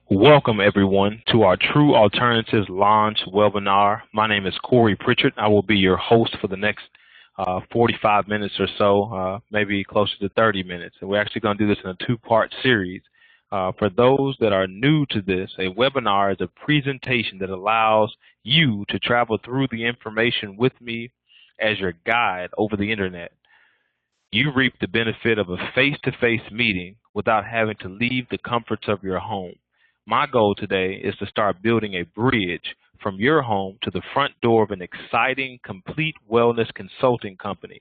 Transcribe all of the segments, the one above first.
Welcome, everyone, to our TRuAlternatives launch webinar. My name is Corey Pritchard. I will be your host for the next 45 minutes or so, maybe closer to 30 minutes. And we're actually going to do this in a two-part series. For those that are new to this, a webinar is a presentation that allows you to travel through the information with me as your guide over the internet. You reap the benefit of a face-to-face meeting without having to leave the comforts of your home. My goal today is to start building a bridge from your home to the front door of an exciting, complete wellness consulting company.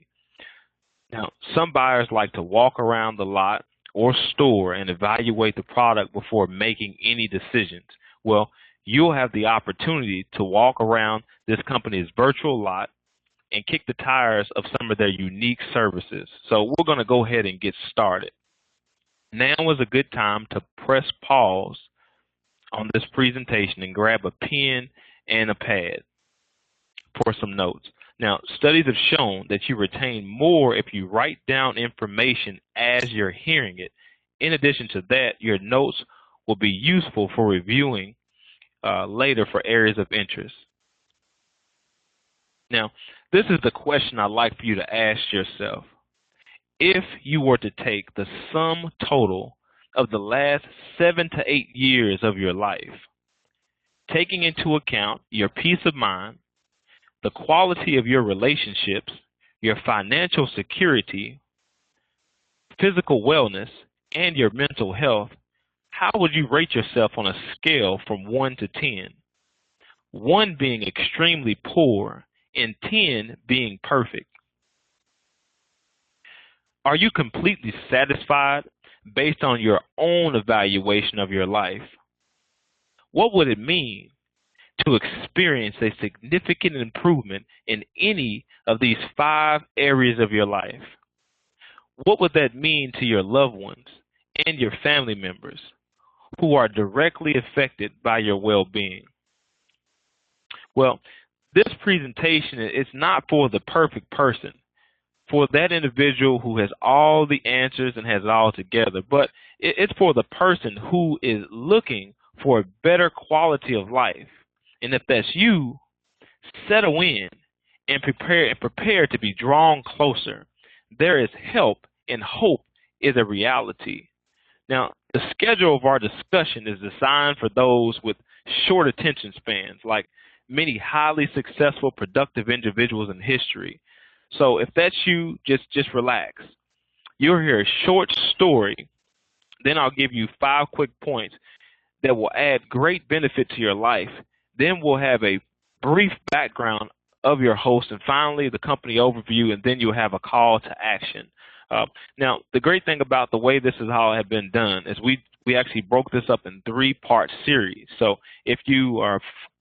Now, some buyers like to walk around the lot or store and evaluate the product before making any decisions. Well, you'll have the opportunity to walk around this company's virtual lot and kick the tires of some of their unique services. So we're going to go ahead and get started. Now is a good time to press pause on this presentation and grab a pen and a pad for some notes. Now, studies have shown that you retain more if you write down information as you're hearing it. In addition to that, your notes will be useful for reviewing later for areas of interest. Now, this is the question I'd like for you to ask yourself. If you were to take the sum total of the last 7 to 8 years of your life, taking into account your peace of mind, the quality of your relationships, your financial security, physical wellness, and your mental health, how would you rate yourself on a scale from 1 to 10? 1 being extremely poor and 10 being perfect. Are you completely satisfied based on your own evaluation of your life? What would it mean to experience a significant improvement in any of these 5 areas of your life? What would that mean to your loved ones and your family members who are directly affected by your well-being? Well, this presentation is not for the perfect person, for that individual who has all the answers and has it all together, but it's for the person who is looking for a better quality of life. And if that's you, settle in and prepare to be drawn closer. There is help, and hope is a reality. Now, the schedule of our discussion is designed for those with short attention spans, like many highly successful, productive individuals in history. So if that's you, just relax. You'll hear a short story, then I'll give you 5 quick points that will add great benefit to your life. Then we'll have a brief background of your host, and finally the company overview, and then you'll have a call to action. Now, the great thing about the way this is how it had been done is we actually broke this up in 3-part series. So if you are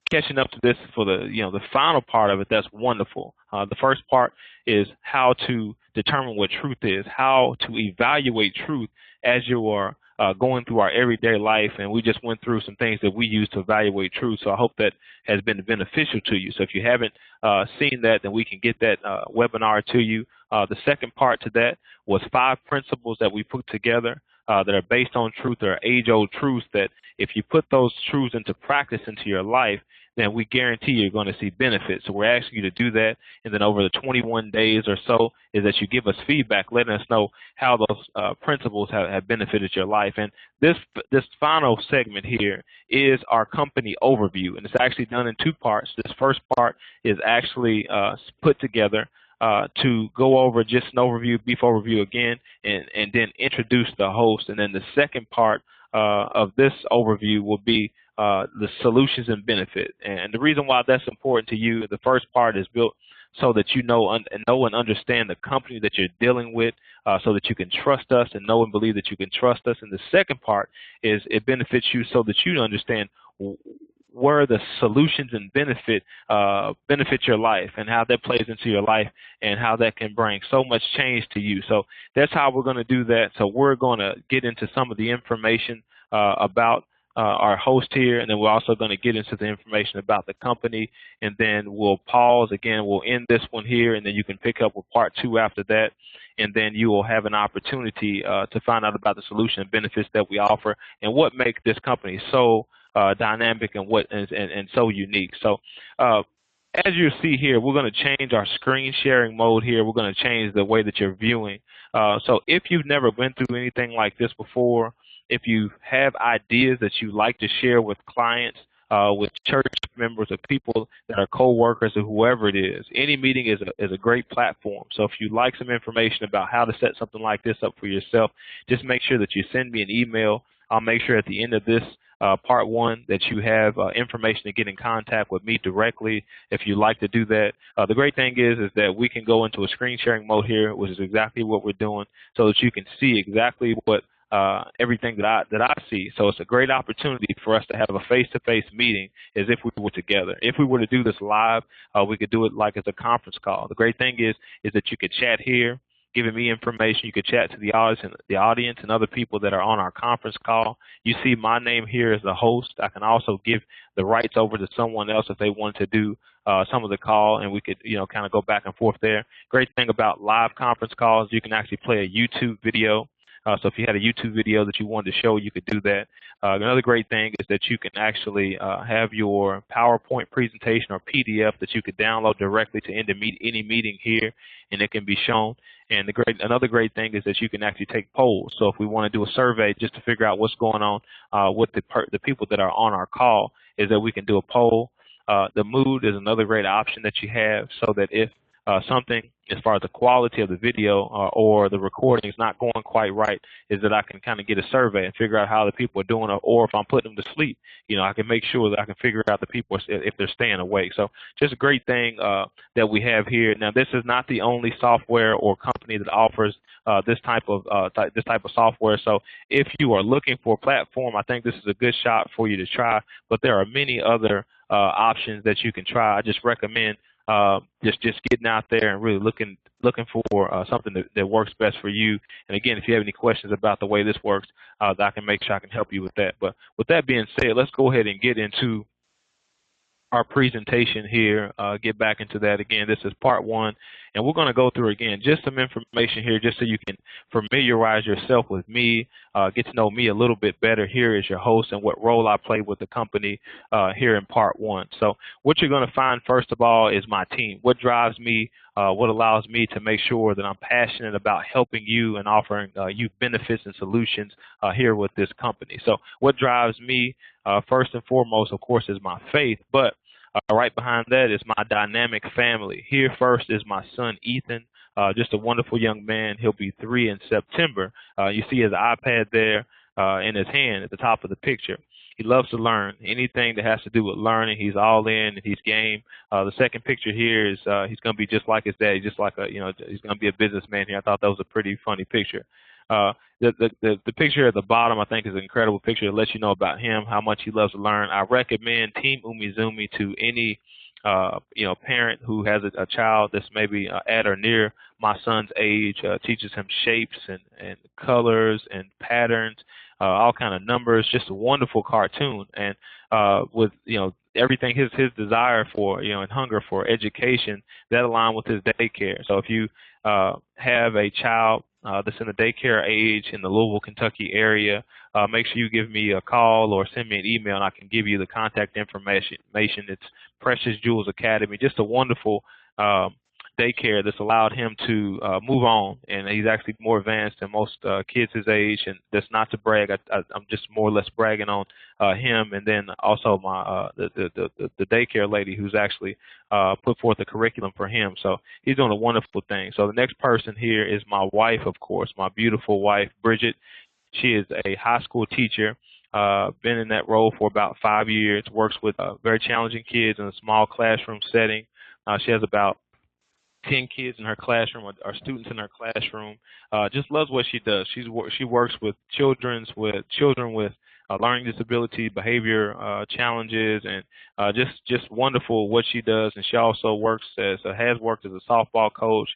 catching up to this for the final part of it, that's wonderful. The first part is how to determine what truth is, how to evaluate truth as you are going through our everyday life, and we just went through some things that we use to evaluate truth. So I hope that has been beneficial to you. So if you haven't seen that, then we can get that webinar to you. The second part to that was 5 principles that we put together that are based on truth, or age-old truths that if you put those truths into practice into your life, then we guarantee you're going to see benefits. So we're asking you to do that, and then over the 21 days or so is that you give us feedback, letting us know how those principles have benefited your life. And this final segment here is our company overview, and it's actually done in 2 parts. This first part is actually put together to go over just an overview, brief overview again, and then introduce the host. And then the second part of this overview will be the solutions and benefit. And the reason why that's important to you, the first part is built so that you know and understand the company that you're dealing with, so that you can trust us and know and believe that you can trust us. And the second part is it benefits you so that you understand where the solutions and benefit your life, and how that plays into your life, and how that can bring so much change to you. So that's how we're going to do that. So we're going to get into some of the information about our host here, and then we're also going to get into the information about the company, and then we'll pause again. We'll end this one here, and then you can pick up with part 2 after that, and then you will have an opportunity to find out about the solution and benefits that we offer and what makes this company so dynamic and and so unique. So as you see here, we're going to change our screen sharing mode here. We're going to change the way that you're viewing. So if you've never been through anything like this before, if you have ideas that you like to share with clients, with church members, or people that are co-workers, or whoever it is, any meeting is a great platform. So if you'd like some information about how to set something like this up for yourself, just make sure that you send me an email. I'll make sure at the end of this part 1 that you have information to get in contact with me directly if you'd like to do that. The great thing is that we can go into a screen sharing mode here, which is exactly what we're doing, so that you can see exactly what everything that I see. So it's a great opportunity for us to have a face-to-face meeting as if we were together. If we were to do this live, we could do it like as a conference call. The great thing is that you could chat here, giving me information. You could chat to the audience and other people that are on our conference call. You see my name here as the host. I can also give the rights over to someone else if they wanted to do some of the call, and we could, kind of go back and forth there. Great thing about live conference calls, you can actually play a YouTube video. So if you had a YouTube video that you wanted to show, you could do that. Another great thing is that you can actually have your PowerPoint presentation or PDF that you could download directly to end any meeting here, and it can be shown. And another great thing is that you can actually take polls. So if we want to do a survey just to figure out what's going on with the people that are on our call, is that we can do a poll. The mood is another great option that you have, so that if something as far as the quality of the video or the recording is not going quite right, is that I can kind of get a survey and figure out how the people are doing, or if I'm putting them to sleep, I can make sure that I can figure out the people if they're staying awake. So just a great thing that we have here. Now, this is not the only software or company that offers this type of software. So if you are looking for a platform, I think this is a good shot for you to try. But there are many other options that you can try. I just recommend just getting out there and really looking for something that works best for you. And again, if you have any questions about the way this works, I can make sure I can help you with that. But with that being said, let's go ahead and get into our presentation here, get back into that again. This is part 1, and we're going to go through again just some information here just so you can familiarize yourself with me, get to know me a little bit better here as your host and what role I play with the company here in part 1. So what you're going to find first of all is my team. What drives me, what allows me to make sure that I'm passionate about helping you and offering you benefits and solutions here with this company. So what drives me first and foremost, of course, is my faith, but right behind that is my dynamic family. Here first is my son, Ethan, just a wonderful young man. He'll be 3 in September. You see his iPad there in his hand at the top of the picture. He loves to learn. Anything that has to do with learning, he's all in and he's game. The second picture here is he's going to be just like his dad, just like he's going to be a businessman here. I thought that was a pretty funny picture. The picture at the bottom, I think, is an incredible picture. It lets you know about him, how much he loves to learn. I recommend Team Umizoomi to any parent who has a child that's maybe at or near my son's age. Teaches him shapes and colors and patterns, all kind of numbers. Just a wonderful cartoon, and with everything, his desire for and hunger for education that align with his daycare. So if you have a child that's in the daycare age in the Louisville, Kentucky area, make sure you give me a call or send me an email, and I can give you the contact information. It's Precious Jewels Academy, just a wonderful daycare that's allowed him to move on, and he's actually more advanced than most kids his age. And that's not to brag. I'm just more or less bragging on him, and then also my the daycare lady who's actually put forth a curriculum for him. So he's doing a wonderful thing. So the next person here is my wife, of course, my beautiful wife, Bridget. She is a high school teacher. Been in that role for about 5 years. Works with very challenging kids in a small classroom setting. She has about 10 kids in her classroom, or students in her classroom. Just loves what she does. She works with children with learning disability, behavior challenges, and just wonderful what she does. And she also has worked as a softball coach,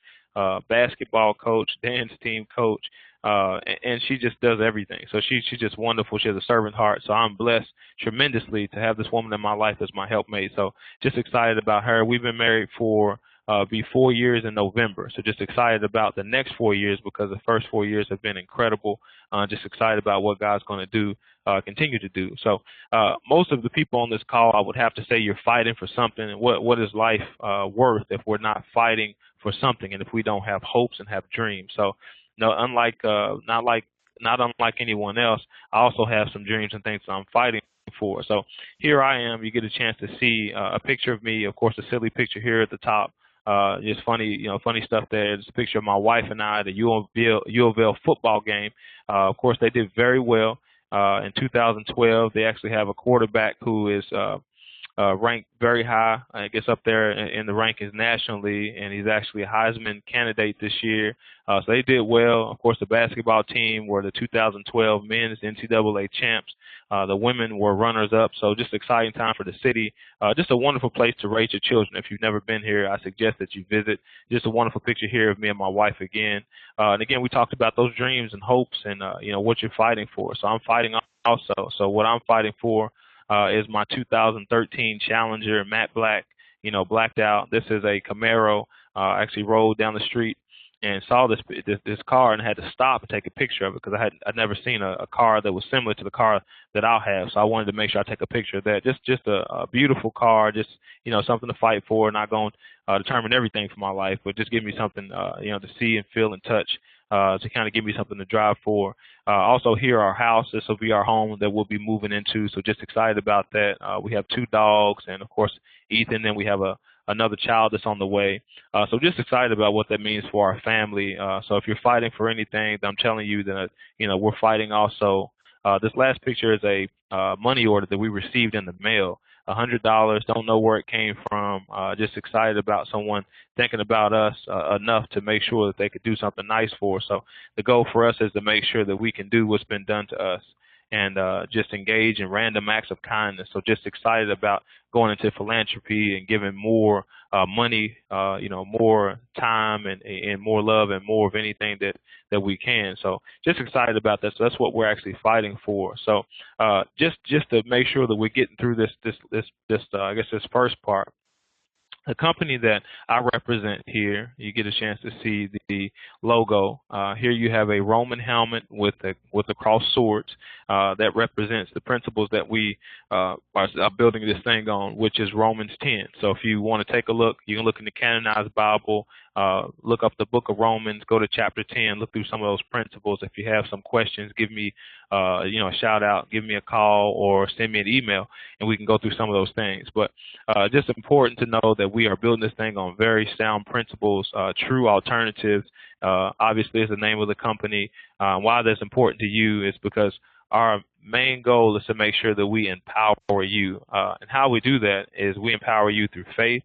basketball coach, dance team coach, and she just does everything. So she's just wonderful. She has a servant heart. So I'm blessed tremendously to have this woman in my life as my helpmate. So just excited about her. We've been married for be 4 years in November. So just excited about the next 4 years because the first 4 years have been incredible. Just excited about what God's going to do, continue to do. So most of the people on this call, I would have to say you're fighting for something. And what is life worth if we're not fighting for something and if we don't have hopes and have dreams? So no, not unlike anyone else, I also have some dreams and things that I'm fighting for. So here I am. You get a chance to see a picture of me. Of course, a silly picture here at the top. Just funny, funny stuff there. It's a picture of my wife and I at a U of L football game. Of course, they did very well. In 2012, they actually have a quarterback who is ranked very high. I guess up there in the rankings nationally, and he's actually a Heisman candidate this year. So they did well. Of course, the basketball team were the 2012 men's NCAA champs. The women were runners-up. So just exciting time for the city. Just a wonderful place to raise your children. If you've never been here, I suggest that you visit. Just a wonderful picture here of me and my wife again. And again, we talked about those dreams and hopes and what you're fighting for. So I'm fighting also. So what I'm fighting for is my 2013 Challenger matte black, blacked out. This is a Camaro. I actually rolled down the street and saw this car and had to stop and take a picture of it because I'd never seen a car that was similar to the car that I'll have. So I wanted to make sure I take a picture of that. Just a beautiful car, just something to fight for. Not going to determine everything for my life, but just give me something to see and feel and touch. To kind of give me something to drive for. Also here, our house, this will be our home that we'll be moving into, so just excited about that. We have 2 dogs and, of course, Ethan, and we have another child that's on the way. So just excited about what that means for our family. So if you're fighting for anything, I'm telling you that, we're fighting also. This last picture is a money order that we received in the mail. $100, don't know where it came from, just excited about someone thinking about us enough to make sure that they could do something nice for us. So the goal for us is to make sure that we can do what's been done to us and just engage in random acts of kindness. So just excited about going into philanthropy and giving more money, more time and more love and more of anything that we can. So just excited about that. So that's what we're actually fighting for. So just to make sure that we're getting through this I guess this first part. The company that I represent here, you get a chance to see the logo. Here you have a Roman helmet with the crossed swords that represents the principles that we are building this thing on, which is Romans 10. So if you want to take a look, you can look in the Canonized Bible, look up the book of Romans, go to chapter 10, look through some of those principles. If you have some questions, give me a shout out, give me a call, or send me an email, and we can go through some of those things. But just important to know that we are building this thing on very sound principles. TRuAlternatives, obviously, is the name of the company. Why that's important to you is because our main goal is to make sure that we empower you. And how we do that is we empower you through faith,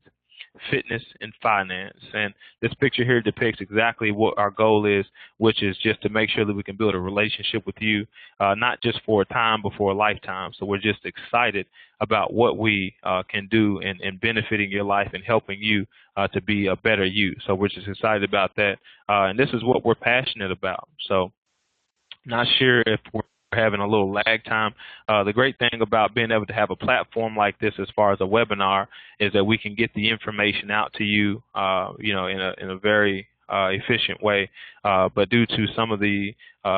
fitness, and finance. And this picture here depicts exactly what our goal is, which is just to make sure that we can build a relationship with you, not just for a time, but for a lifetime. So we're just excited about what we can do in benefiting your life and helping you to be a better you. So we're just excited about that. And this is what we're passionate about. So not sure if we're having a little lag time. The great thing about being able to have a platform like this as far as a webinar is that we can get the information out to you, in a very efficient way. But due to some of the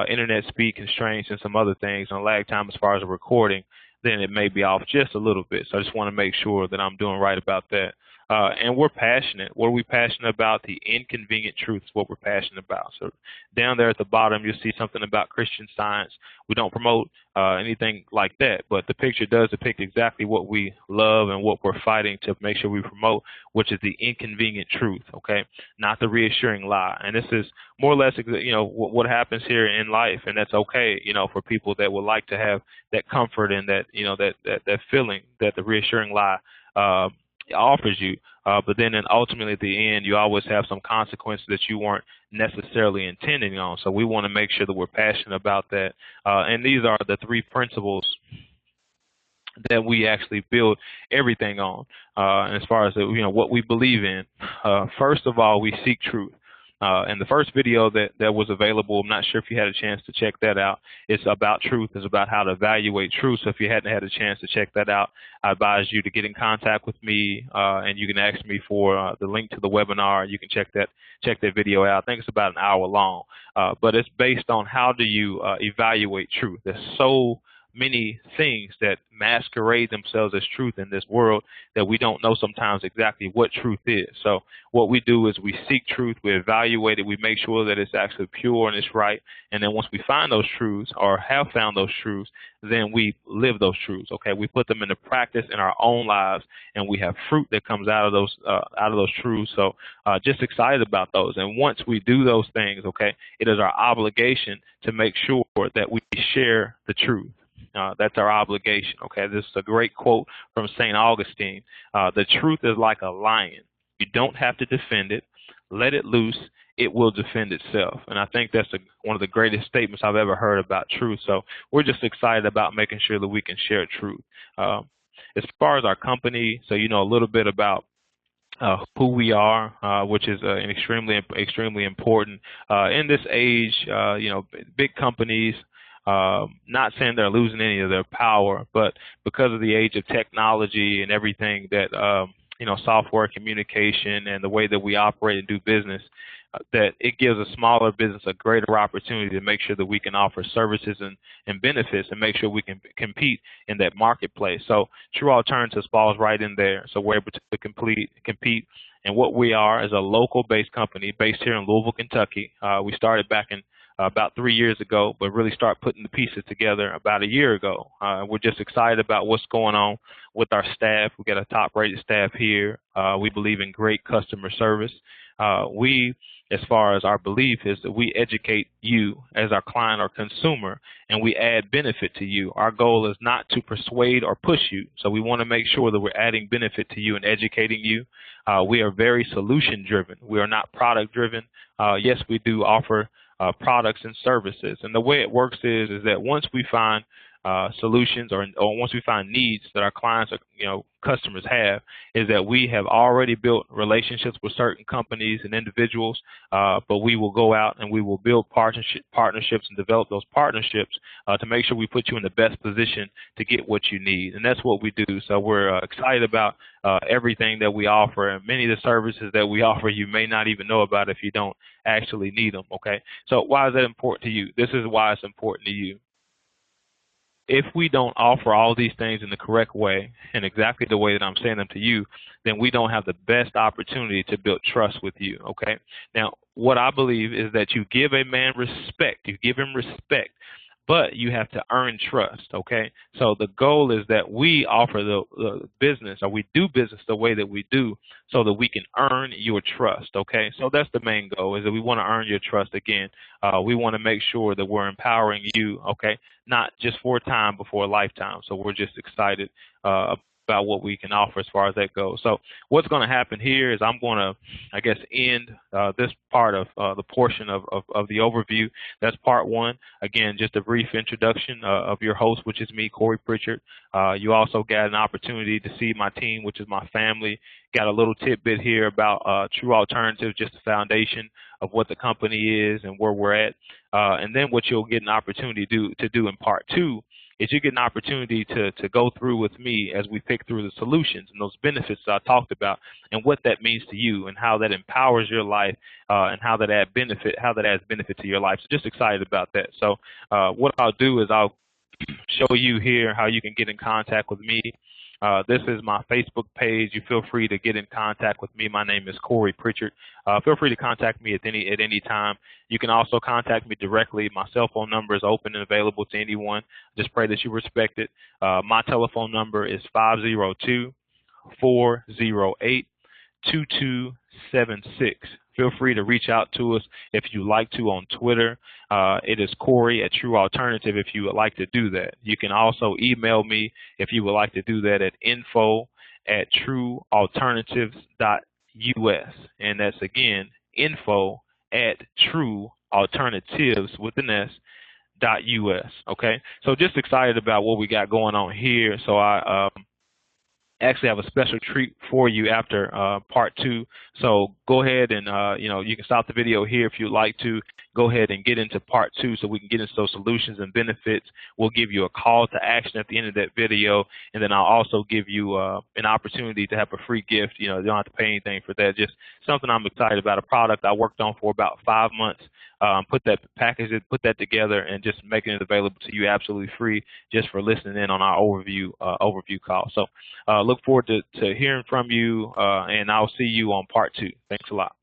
internet speed constraints and some other things and lag time as far as the recording, then it may be off just a little bit. So I just want to make sure that I'm doing right about that. And we're passionate. What are we passionate about? The inconvenient truth is what we're passionate about. So down there at the bottom, you'll see something about Christian Science. We don't promote anything like that, but the picture does depict exactly what we love and what we're fighting to make sure we promote, which is the inconvenient truth, okay? Not the reassuring lie. And this is more or less, what happens here in life, and that's okay, for people that would like to have that comfort and that, that feeling that the reassuring lie offers you, but then ultimately at the end you always have some consequences that you weren't necessarily intending on. So we want to make sure that we're passionate about that, and these are the 3 principles that we actually build everything on, as far as what we believe in. First of all, we seek truth. And the first video that was available, I'm not sure if you had a chance to check that out. It's about truth. It's about how to evaluate truth. So if you hadn't had a chance to check that out, I advise you to get in contact with me, and you can ask me for the link to the webinar. You can check that video out. I think it's about an hour long, but it's based on how do you evaluate truth. There's so many things that masquerade themselves as truth in this world that we don't know sometimes exactly what truth is. So what we do is we seek truth, we evaluate it, we make sure that it's actually pure and it's right, and then once we find those truths or have found those truths, then we live those truths. Okay, we put them into practice in our own lives, and we have fruit that comes out of those truths. So just excited about those. And once we do those things, okay, it is our obligation to make sure that we share the truth. That's our obligation. Okay, this is a great quote from St. Augustine. The truth is like a lion. You don't have to defend it. Let it loose. It will defend itself. And I think that's one of the greatest statements I've ever heard about truth. So we're just excited about making sure that we can share truth. As far as our company, so you know a little bit about who we are, which is extremely important in this age. You know, big companies. Not saying they're losing any of their power, but because of the age of technology and everything that you know, software communication and the way that we operate and do business, that it gives a smaller business a greater opportunity to make sure that we can offer services and benefits and make sure we can compete in that marketplace. So TRuAlternatives falls right in there. So we're able to compete. And what we are is a local-based company based here in Louisville, Kentucky. We started back in about 3 years ago, but really start putting the pieces together about a year ago. We're just excited about what's going on with our staff. We got a top-rated staff here. We believe in great customer service. As far as our belief is that we educate you as our client or consumer, and we add benefit to you. Our goal is not to persuade or push you, so we want to make sure that we're adding benefit to you and educating you. We are very solution-driven. We are not product-driven. Yes, we do offer products and services, and the way it works is that once we find solutions or once we find needs that our clients or customers have, is that we have already built relationships with certain companies and individuals, but we will go out and we will build partnerships and develop those partnerships to make sure we put you in the best position to get what you need, and that's what we do. So we're excited about everything that we offer, and many of the services that we offer you may not even know about if you don't actually need them. Okay, so why is that important to you? This is why it's important to you. If we don't offer all these things in the correct way and exactly the way that I'm saying them to you, then we don't have the best opportunity to build trust with you, okay? Now, what I believe is that you give a man respect. You give him respect, but you have to earn trust, okay? So the goal is that we offer the business, or we do business the way that we do, so that we can earn your trust, okay? So that's the main goal, is that we want to earn your trust again. We want to make sure that we're empowering you, okay? Not just for a time, but for a lifetime. So we're just excited about what we can offer as far as that goes. So what's going to happen here is I'm going to, I guess, end this part of the portion of the overview. That's part one. Again, just a brief introduction of your host, which is me, Corey Pritchard. You also got an opportunity to see my team, which is my family. Got a little tidbit here about TRuAlternatives, just the foundation of what the company is and where we're at. And then what you'll get an opportunity to do in part two is you get an opportunity to go through with me as we pick through the solutions and those benefits that I talked about and what that means to you and how that empowers your life and how that adds benefit to your life. So just excited about that. So what I'll do is I'll show you here how you can get in contact with me. This is my Facebook page. You feel free to get in contact with me. My name is Corey Pritchard. Feel free to contact me at any time. You can also contact me directly. My cell phone number is open and available to anyone. Just pray that you respect it. My telephone number is 502-408-2276. Feel free to reach out to us if you like to on Twitter. It is Corey at TRuAlternative if you would like to do that. You can also email me if you would like to do that at info@TRuAlternatives.us. And that's, again, info@TRuAlternatives with an S. .us. Okay, so just excited about what we got going on here. So actually have a special treat for you after part 2. So go ahead and you can stop the video here if you'd like to. Go ahead and get into part 2 so we can get into those solutions and benefits. We'll give you a call to action at the end of that video, and then I'll also give you an opportunity to have a free gift. You don't have to pay anything for that. Just something I'm excited about, a product I worked on for about 5 months. Put that together, and just making it available to you absolutely free, just for listening in on our overview call. So look forward to hearing from you, and I'll see you on part 2. Thanks a lot.